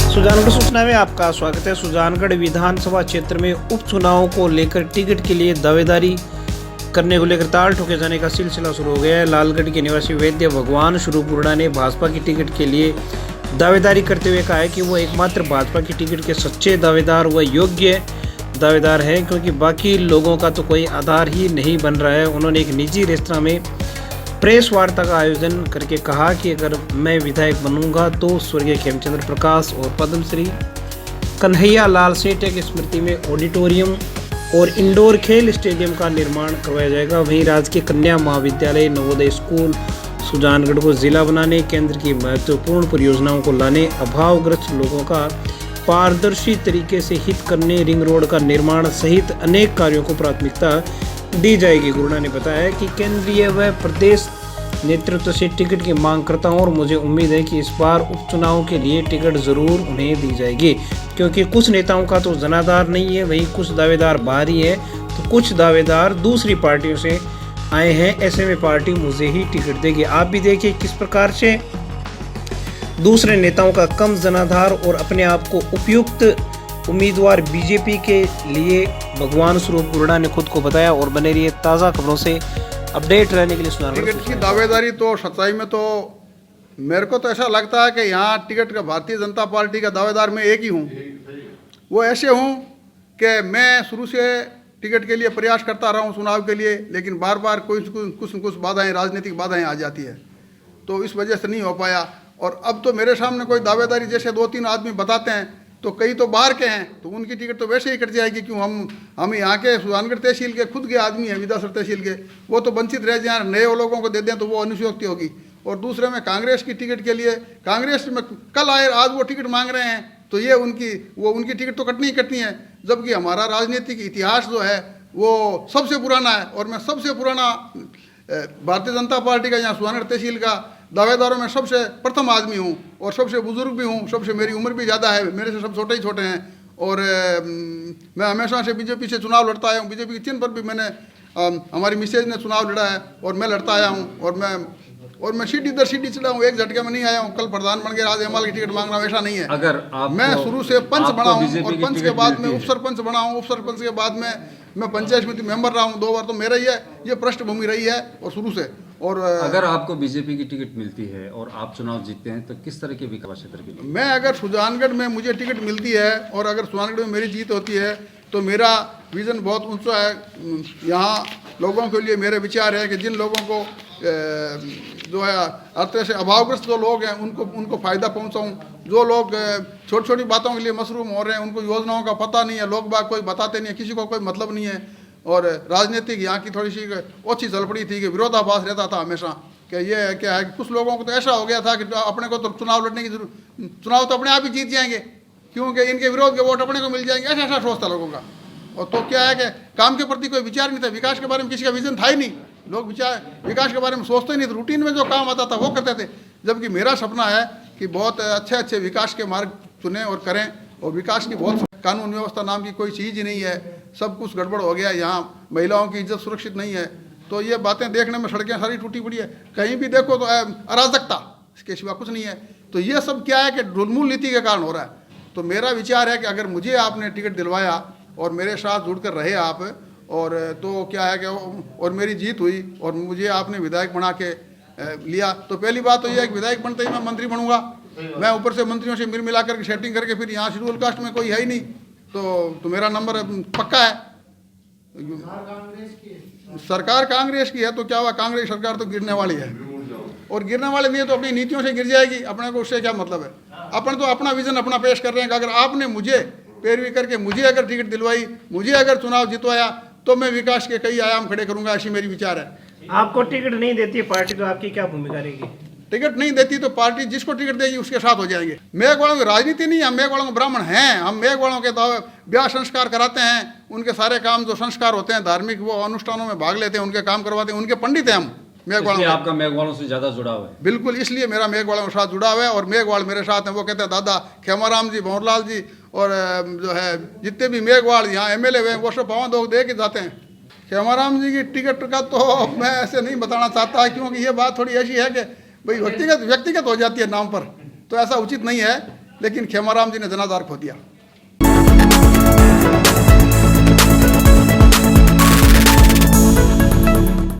सुजानगढ़ सूचना में आपका स्वागत है। सुजानगढ़ विधानसभा क्षेत्र में उपचुनाव को लेकर टिकट के लिए दावेदारी करने को लेकर ताल ठोके जाने का सिलसिला शुरू हो गया है। लालगढ़ के निवासी वैद्य भगवान स्वरूपुरड़ा ने भाजपा की टिकट के लिए दावेदारी करते हुए कहा है कि वो एकमात्र भाजपा की टिकट के सच्चे दावेदार व योग्य दावेदार हैं, क्योंकि बाकी लोगों का तो कोई आधार ही नहीं बन रहा है। उन्होंने एक निजी रेस्तरां में प्रेस वार्ता का आयोजन करके कहा कि अगर मैं विधायक बनूंगा तो स्वर्गीय खेमचंद्र प्रकाश और पद्मश्री कन्हैया लाल सेठिया की स्मृति में ऑडिटोरियम और इंडोर खेल स्टेडियम का निर्माण करवाया जाएगा। वहीं राजकीय कन्या महाविद्यालय नवोदय स्कूल सुजानगढ़ को जिला बनाने, केंद्र की महत्वपूर्ण परियोजनाओं को लाने, अभावग्रस्त लोगों का पारदर्शी तरीके से हित करने, रिंग रोड का निर्माण सहित अनेक कार्यों को प्राथमिकता दी जाएगी। गुरुना ने बताया कि केंद्रीय व प्रदेश नेतृत्व से टिकट की मांग करता हूं और मुझे उम्मीद है कि इस बार उपचुनाव के लिए टिकट जरूर उन्हें दी जाएगी, क्योंकि कुछ नेताओं का तो जनाधार नहीं है, वहीं कुछ दावेदार बाहरी है तो कुछ दावेदार दूसरी पार्टियों से आए हैं। ऐसे में पार्टी मुझे ही टिकट देगी। आप भी देखिए किस प्रकार से दूसरे नेताओं का कम जनाधार और अपने आप को उपयुक्त उम्मीदवार बीजेपी के लिए भगवान स्वरूपुरड़ा ने खुद को बताया। और बने रहिए ताज़ा खबरों से अपडेट रहने के लिए। टिकट की दावेदारी तो सच्चाई में तो मेरे को तो ऐसा लगता है कि यहाँ टिकट का भारतीय जनता पार्टी का दावेदार मैं एक ही हूँ। वो ऐसे हूँ कि मैं शुरू से टिकट के लिए प्रयास करता रहा हूँ चुनाव के लिए, लेकिन बार बार कुछ बाधाएं, राजनीतिक बाधाएं आ जाती है, तो इस वजह से नहीं हो पाया। और अब तो मेरे सामने कोई दावेदारी जैसे 2-3 आदमी बताते हैं तो कई तो बाहर के हैं, तो उनकी टिकट तो वैसे ही कट जाएगी। क्यों हम यहाँ के सुजानगढ़ तहसील के खुद के आदमी हैं, विधासर तहसील के, वो तो वंचित रह जाए, नए लोगों को दे दें तो वो अनुशोक्ति होगी। और दूसरे में कांग्रेस की टिकट के लिए, कांग्रेस में कल आए आज वो टिकट मांग रहे हैं, तो ये उनकी टिकट तो कटनी ही कटनी है। जबकि हमारा राजनीतिक इतिहास जो है वो सबसे पुराना है, और मैं सबसे पुराना भारतीय जनता पार्टी का यहाँ सुजानगढ़ तहसील का दावेदारों में सबसे प्रथम आदमी हूँ, और सबसे बुजुर्ग भी हूँ, सबसे मेरी उम्र भी ज़्यादा है, मेरे से सब छोटे ही छोटे हैं। और मैं हमेशा से बीजेपी से चुनाव लड़ता आया हूँ। बीजेपी के चिन्ह पर भी मैंने हमारी मिसेज ने चुनाव लड़ा है और मैं लड़ता आया हूँ। और मैं सीढ़ी दर सीढ़ी चढ़ा हूँ, एक झटके में नहीं आया हूँ। कल प्रधान बन गया, आज एमएल की टिकट मांग रहा हूँ, ऐसा नहीं है। अगर आप मैं शुरू से पंच बना हूँ, और पंच के बाद में उप सरपंच बना हूँ, उप सरपंच के बाद में मैं पंचायत समिति मेंबर रहा हूँ 2 बार, तो मेरा ही है, ये पृष्ठभूमि रही है और शुरू से। और अगर आपको बीजेपी की टिकट मिलती है और आप चुनाव जीतते हैं तो किस तरह के विकास क्षेत्र के लिए? मैं अगर सुजानगढ़ में मुझे टिकट मिलती है और अगर सुजानगढ़ में मेरी जीत होती है तो मेरा विजन बहुत ऊंचा है। यहाँ लोगों के लिए मेरे विचार है कि जिन लोगों को जो है अर्थ से अभावग्रस्त जो लोग हैं उनको फ़ायदा पहुँचाऊँ। जो लोग छोटी छोटी बातों के लिए मशरूम हो रहे हैं, उनको योजनाओं का पता नहीं है, लोग बाग कोई बताते नहीं है, किसी को कोई मतलब नहीं है। और राजनीतिक यहाँ की थोड़ी सी ओछी चल पड़ी थी कि विरोधाभास रहता था हमेशा कि ये क्या है कि कुछ लोगों को तो ऐसा हो गया था कि अपने को तो चुनाव लड़ने की चुनाव तो अपने आप ही जीत जाएंगे, क्योंकि इनके विरोध के वोट अपने को मिल जाएंगे, ऐसा सोच था लोगों का। और तो क्या है कि काम के प्रति कोई विचार नहीं था, विकास के बारे में किसी का विजन था ही नहीं। लोग विकास के बारे में सोचते ही नहीं थे, रूटीन में जो काम आता था वो करते थे। जबकि मेरा सपना है कि बहुत अच्छे विकास के मार्ग चुनें और करें। और विकास की बहुत कानून व्यवस्था नाम की कोई चीज़ ही नहीं है, सब कुछ गड़बड़ हो गया। यहाँ महिलाओं की इज्जत सुरक्षित नहीं है, तो ये बातें देखने में सड़कें सारी टूटी पड़ी है, कहीं भी देखो तो अराजकता, इसके सिवा कुछ नहीं है। तो ये सब क्या है कि ढुलमुल नीति के कारण हो रहा है। तो मेरा विचार है कि अगर मुझे आपने टिकट दिलवाया और मेरे साथ जुड़कर रहे आप, और तो क्या है कि और मेरी जीत हुई और मुझे आपने विधायक बना के लिया, तो पहली बात तो यह है कि विधायक बनते ही मैं मंत्री बनूंगा। मैं ऊपर से मंत्रियों से मिला करके सेटिंग करके फिर यहाँ शेड्यूल कास्ट में कोई है ही नहीं, तो मेरा नंबर पक्का है। सरकार कांग्रेस की है तो क्या हुआ, कांग्रेस सरकार तो गिरने वाली है, और गिरने वाली नहीं है तो अपनी नीतियों से गिर जाएगी। अपने को उससे क्या मतलब है? अपन तो अपना विजन अपना पेश कर रहे हैं कि अगर आपने मुझे पैरवी करके मुझे अगर टिकट दिलवाई, मुझे अगर चुनाव जितवाया, तो मैं विकास के कई आयाम खड़े करूंगा, ऐसी मेरी विचार है। आपको टिकट नहीं देती है पार्टी तो आपकी क्या भूमिका रहेगी? टिकट नहीं देती तो पार्टी जिसको टिकट देगी उसके साथ हो जाएंगे। मेघवालों की राजनीति नहीं है, हम मेघवालों के ब्राह्मण हैं। हम मेघवालों के ब्याह संस्कार कराते हैं, उनके सारे काम जो संस्कार होते हैं धार्मिक वो अनुष्ठानों में भाग लेते हैं, उनके काम करवाते हैं, उनके पंडित हैं हम मेघवालों। आपका मेघवालों से ज़्यादा जुड़ाव है? बिल्कुल, इसलिए मेरा मेघवालों के साथ जुड़ाव है। और मेघवाल मेरे साथ हैं, वो कहते हैं दादा खेमाराम जी, भंवरलाल जी और जो है जितने भी मेघवाल यहाँ एमएलए हुए वो सब पवन दो दे के जाते हैं। खेमाराम जी की टिकट का तो मैं ऐसे नहीं बताना चाहता, क्योंकि ये बात थोड़ी ऐसी है कि भाई व्यक्तिगत हो जाती है नाम पर, तो ऐसा उचित नहीं है। लेकिन खेमाराम जी ने जनाधार खो दिया।